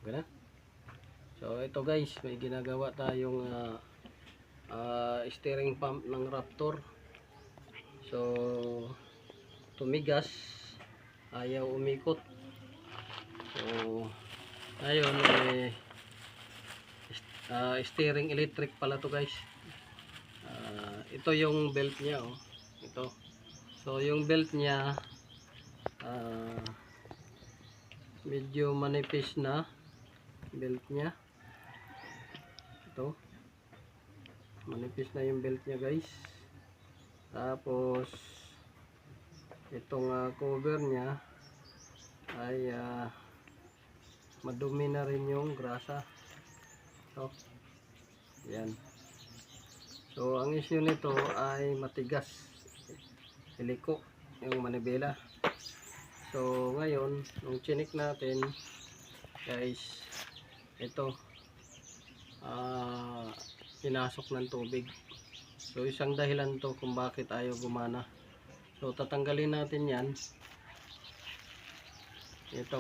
Okay na? So ito guys, may ginagawa tayong steering pump ng Raptor. So tumigas, ayaw umikot. So ayun, steering electric pala to guys. Ito yung belt niya, oh. Ito. So yung belt niya medyo manipis na belt niya. Ito. Manipis na yung belt niya guys. Tapos itong cover niya ay madumi na rin yung grasa. So, yan. So ang issue nito ay matigas, iliko yung manibela. So ngayon, nung chinik natin guys, ito pinasok ng tubig. So isang dahilan to kung bakit ayaw gumana. So tatanggalin natin yan. Ito.